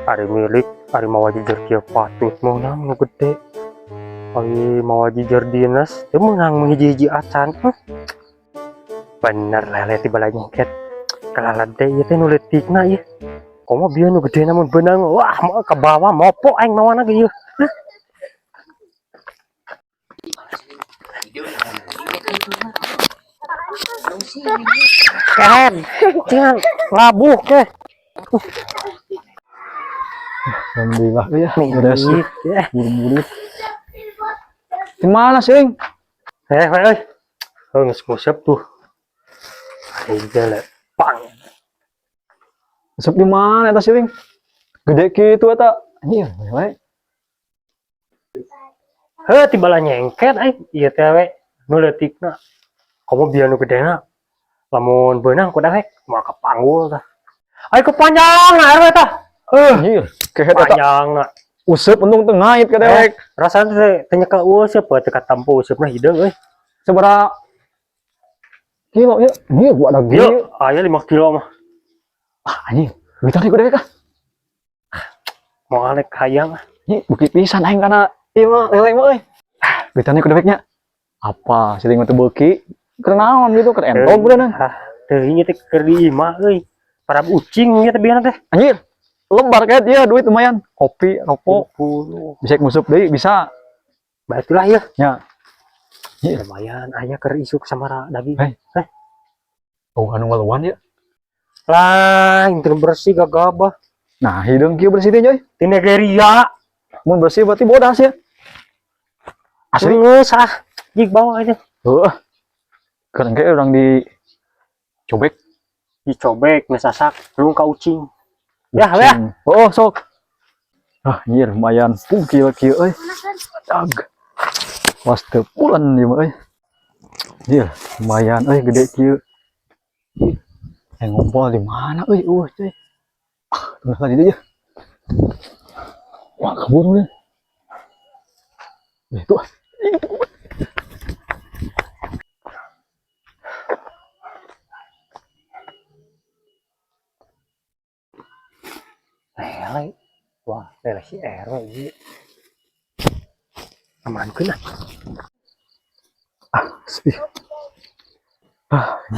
Ari milik, ari mau wajijar kia patut menang nu gede. Ari mau wajijar dinas, dia menang menghiji-hiji acan. Bener lele tiba lagi nyengket. Kalalat deh ieu teh nu leutikna ieu. Komo bieu nu gede namun benang. Wah, mau ke bawah mopo aing mawana ge ieu. Keren, jangan labuh ke. Alhamdulillah ya, beres Ya. buru-buru. Gimana sih? Ngusep tuh. Aja lah, pang. Ngusep di mana eta sih? Gede gitu eta. Iya, we. Tiba lah nyengket ieu teh we nu leutikna. Komo bieu nu gedena. Lamun beunang kudu we moal kapanggul tah. Ai kepanjang air we tah. Anjir, kehet eta. Panjangna. Useup untung teu ngait ka dewek. Rasana teh nyekel useup teu katampo useupna hideung euy. Sabaraha kilo ya? Iya, gua ada Ieu aya 5 kilo mah. Anjir, ditarik ku dewek ah. Moal rek hayang. Ini bukit pisan aing kana ieu mah lele mah euy. Ditarik ku deweknya. Apa sih teu beuki? Keur naon gitu, keur entog beunang. Teuing ieu teh keur di imah euy. Para ucing ieu teh biana teh. Anjir, lebar kayak dia duit lumayan. Kopi, rokok, bisa ngusup deui bisa. Baitulah ya. Ya. Lumayan aya keur isuk samara daging. Oh, anu ngaluan ya. Lah, intel bersih gagabah. Nah, hidung kieu bersih teh, Joy. Di Nigeria. Mun bersih berarti bodas ya. Asli Geus jig bawa aja. Heeh. Keren kayak orang dicobek, Dicobek ngesasak belum ka ucing. Ya, ya. Oh, sok. Anjir lumayan. Kieu euy. Dag. Was teu bulan ieu mah euy. Iya, lumayan euy gede kieu. Yang ngumpul di mana euy? Cuy. Tengah lagi dia. Wah, kabur nih. Itu. Lele. Wah, lele si RW ieu. Amankeun ah. Sih.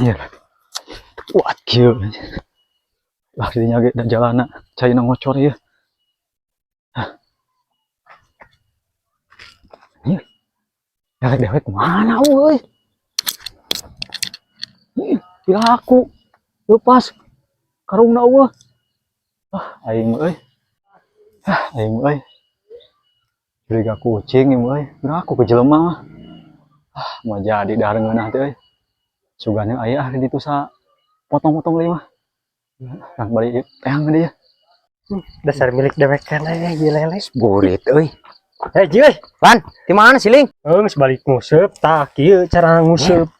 Iya. Kuat kieu. Lah dinya ge dan jalana cai ngocor ieu. Iya. Dewek mana euy? Ih, pilaku. Lepas karungna eueuh. Aing euy. Aing euy. Beriga kucing ieu euy. Aku ke jelema mah. Mau jadi darengeunah teh euy. Sugana aya di ditu sa potong-potong deui mah. Nang bari teang deui. Dasar milik dewek kana ieu lele. Gurit euy. Ji euy. Lan, di mana sih, Ling? Geus balik nguseup tah kieu cara nguseup.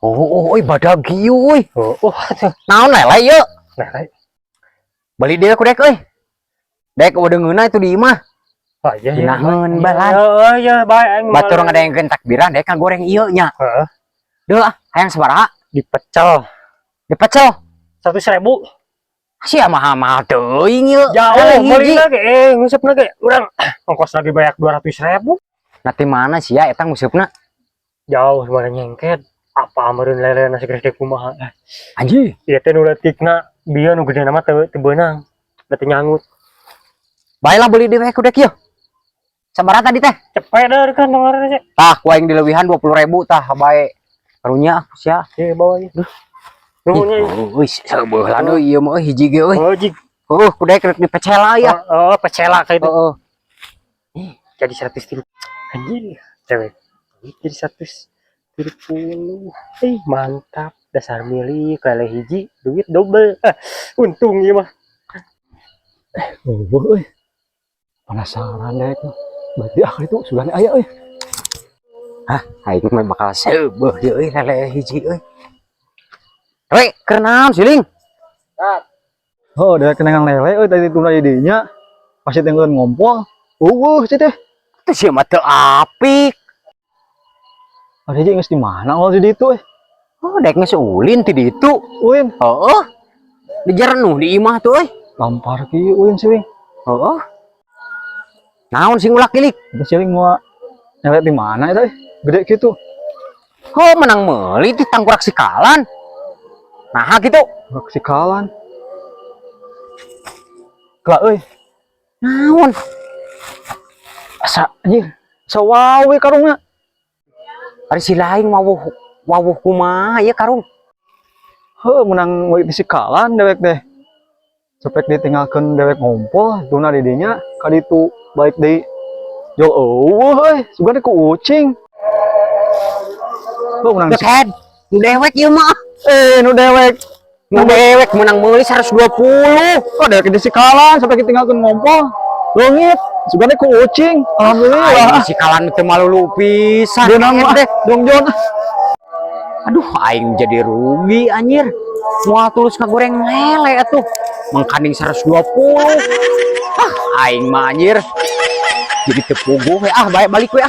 Euy badag ieu euy. Naon Naon lele ieu? lele. Bali dia ku dek euy. Dek udeungeuna itu di imah. Oh iya iya. Ginaheun balan. Ya bae aing Batur ngadengkeun takbiran dek ngagoreng ieu nya. Heeh. Deuh hayang sabaraha? Dipecel Dipecel. 100.000. Sia mahal-mahal teuing ieu. Jauh meuli lagi ngusupna ge urang ongkos lagi banyak 200.000. Nanti mana sia eta ngusupna? Jauh mana nyengket. Apa meureun lele nasi gede kumaha. Anjir. Ieu teh nu leutikna bieu nu gedena mah teu beunang. Da teu nyangut. Baiklah beli dewe ku dek ieu. Sabaraha tadi teh? Cepet deh kan dengaran aja. Tah ku aing dileuwihan 20.000 tah bae. Karunya sia. Ye bawa ieu. Nuhunnya. Euy, sabeulan euy ieu mah hiji ge euy. Oh jig. Ku dek rek dipecela ya. Oh pecela kayak itu. Heeh. Jadi 130. Anjir, cewek. Jadi 130. Mantap. Dasar milik lele hiji duit double. Untung ieu mah. Eueuh euy. Penasaran dek. Berarti itu sudah aya euy. Aing mah bakal seubeuh ieu euy lele hiji euy. Rek, keur naon si Ling? Oh, dewek kenangan lele euy tadi tuna didinya. Pasti tenggeun ngompol. Eueuh cenah teh. Teu sia mah teu apik. Ari geus di mana awal di ditu euy? Oh, dek geus ulin ti ditu. Ulin. Heeh. Di jerenuh di imah tuh euy. lampar kieu euy Siling. Oh. Naon sing ulah kilik? Itu Siling mau nyelek di mana itu? Gede gitu. Oh, menang meuli di tangkurak sikalan. Nah, gitu. Sikalan. Kela euy. Naon? Asa anjir. Sawawe karungna. Ari si lain wawuh kumaha ya karung. Heuh menang meuli di sikalan dewek deh. Cepet ditinggalkeun dewek ngumpul, tuna di dinya ka ditu baik deui. Yo eueuh sugan ku ucing. Heuh menang Deket. Dewek ieu mah. nu dewek. Nu dewek menang meuli 120. Kok dewek di sikalan sampai ditinggalkeun ngumpul. Leungit sugan ku ucing. Alhamdulillah. Aing sikalan teu malulu pisan. Dia nama deh. Dong Jon. Aduh, aing jadi rugi anjir. Moal tulus ngagoreng lele atuh. Mengkanding 120. Aing mah anjir. Jadi tepuguh we baik balik we